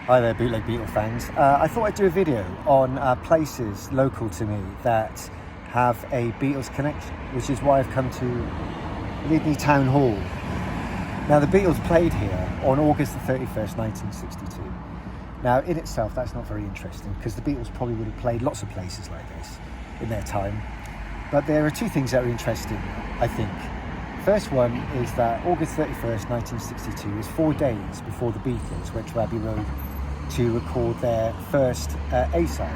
Hi there, Bootleg Beatle fans. I thought I'd do a video on places local to me that have a Beatles connection, which is why I've come to Lydney Town Hall. Now, the Beatles played here on August the 31st, 1962. Now, in itself, that's not very interesting because the Beatles probably would have played lots of places like this in their time. But there are two things that are interesting, I think. First one is that August 31st, 1962 is 4 days before the Beatles went to Abbey Road to record their first A-side,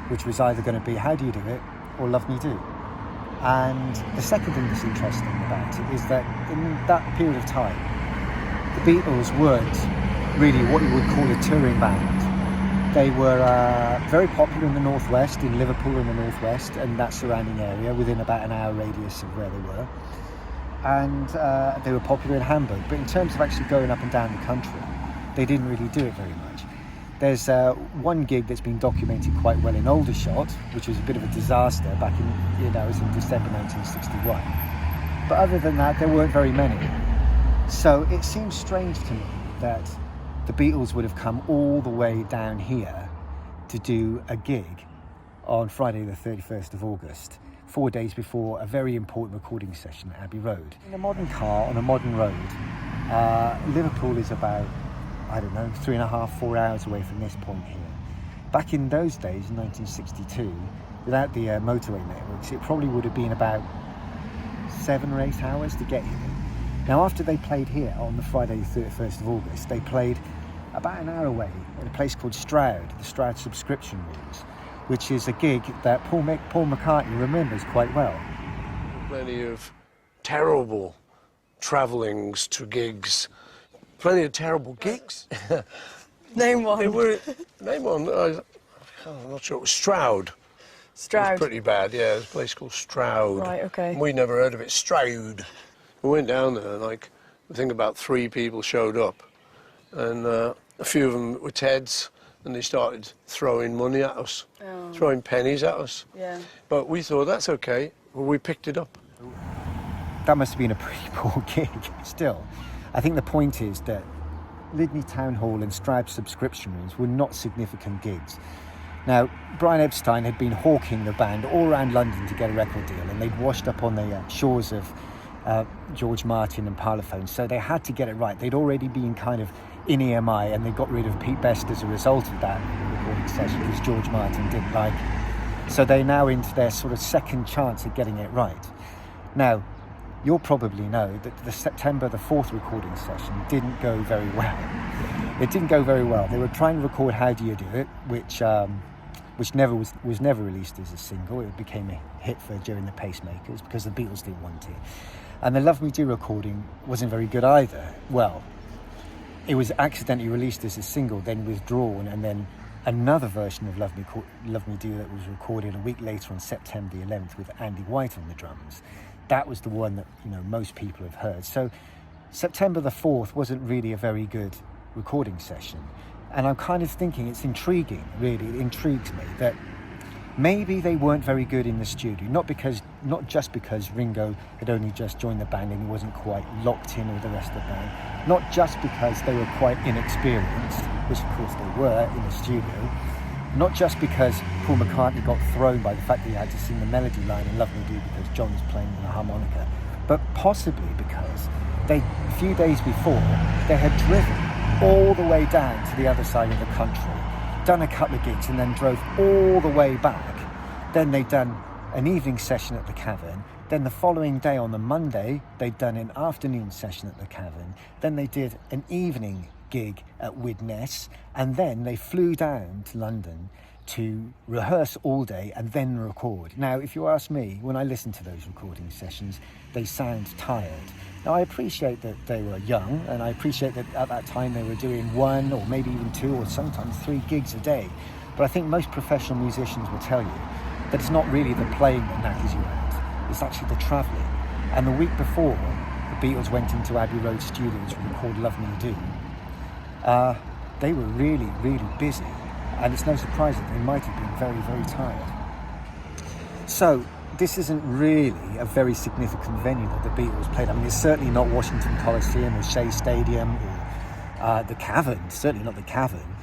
which was either going to be How Do You Do It or Love Me Do. And the second thing that's interesting about it is that in that period of time, the Beatles weren't really what you would call a touring band. They were very popular in the Northwest, in Liverpool in the Northwest and that surrounding area, within about an hour radius of where they were. And they were popular in Hamburg, but in terms of actually going up and down the country, they didn't really do it very much. There's one gig that's been documented quite well in Aldershot, which was a bit of a disaster back in, it was in December 1961. But other than that, there weren't very many. So it seems strange to me that the Beatles would have come all the way down here to do a gig on Friday the 31st of August, 4 days before a very important recording session at Abbey Road. In a modern car on a modern road, Liverpool is about, 3.5, 4 hours away from this point here. Back in those days, in 1962, without the motorway networks, it probably would have been about 7 or 8 hours to get here. Now, after they played here on the Friday the 31st of August, they played about an hour away at a place called Stroud, the Stroud Subscription Rooms, which is a gig that Paul McCartney remembers quite well. Plenty of terrible travellings to gigs. Plenty of terrible gigs. Name one. Name one. I'm not sure. It was Stroud. Stroud. It was pretty bad, yeah. There's a place called Stroud. Right, okay. We never heard of it. Stroud. We went down there and, I think about 3 people showed up. And a few of them were Teds. And they started throwing money at us, throwing pennies at us. Yeah. But we thought, that's okay. Well, we picked it up. That must have been a pretty poor gig still. I think the point is that Lydney Town Hall and Stroud Subscription Rooms were not significant gigs. Now, Brian Epstein had been hawking the band all around London to get a record deal, and they'd washed up on the shores of George Martin and Parlophone, so they had to get it right. They'd already been kind of in EMI, and they got rid of Pete Best as a result of that recording session because George Martin didn't like it. So they're now into their sort of second chance at getting it right. Now, you'll probably know that the September the 4th recording session didn't go very well. It didn't go very well. They were trying to record How Do You Do It, which was never released as a single. It became a hit for during the Pacemakers because the Beatles didn't want it. And the Love Me Do recording wasn't very good either. Well, it was accidentally released as a single, then withdrawn, and then another version of Love Me Do that was recorded a week later on September the 11th with Andy White on the drums. That was the one that most people have heard. So September the 4th wasn't really a very good recording session. And I'm kind of thinking it's intriguing, really. It intrigues me that maybe they weren't very good in the studio, not just because Ringo had only just joined the band and he wasn't quite locked in with the rest of the band, not just because they were quite inexperienced, which of course they were in the studio, not just because Paul McCartney got thrown by the fact that he had to sing the melody line in Love Me Do because John was playing on a harmonica, but possibly because a few days before, they had driven all the way down to the other side of the country, done a couple of gigs and then drove all the way back. Then they'd done an evening session at the Cavern. Then the following day on the Monday, they'd done an afternoon session at the Cavern. Then they did an evening gig at Widnes. And then they flew down to London to rehearse all day and then record. Now, if you ask me, when I listen to those recording sessions, they sound tired. Now, I appreciate that they were young, and I appreciate that at that time they were doing 1 or maybe even 2 or sometimes 3 gigs a day. But I think most professional musicians will tell you that it's not really the playing that knackers you out, it's actually the travelling. And the week before the Beatles went into Abbey Road Studios to record Love Me Do, they were really, really busy. And it's no surprise that they might have been very, very tired. So this isn't really a very significant venue that the Beatles played. I mean, it's certainly not Washington Coliseum or Shea Stadium or the Cavern, certainly not the Cavern.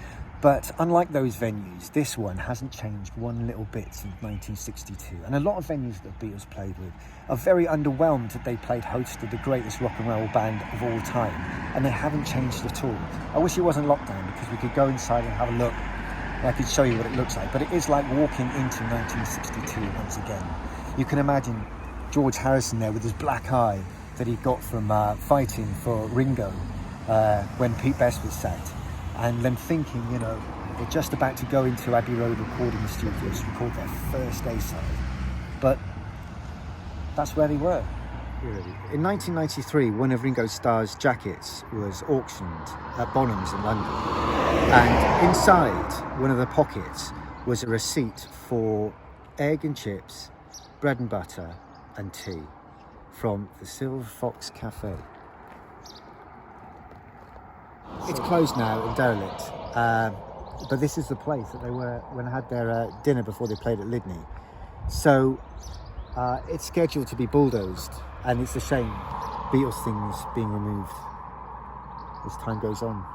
But unlike those venues, this one hasn't changed one little bit since 1962. And a lot of venues that the Beatles played with are very underwhelmed that they played host to the greatest rock and roll band of all time. And they haven't changed at all. I wish it wasn't lockdown because we could go inside and have a look. And I could show you what it looks like. But it is like walking into 1962 once again. You can imagine George Harrison there with his black eye that he got from fighting for Ringo when Pete Best was sacked. And them thinking, you know, they're just about to go into Abbey Road recording studios to record their first A-side. But that's where they were, really. In 1993, one of Ringo Starr's jackets was auctioned at Bonhams in London. And inside one of the pockets was a receipt for egg and chips, bread and butter and tea from the Silver Fox Cafe. It's closed now and derelict, but this is the place that they were when they had their dinner before they played at Lydney. So it's scheduled to be bulldozed, and it's a shame Beatles things being removed as time goes on.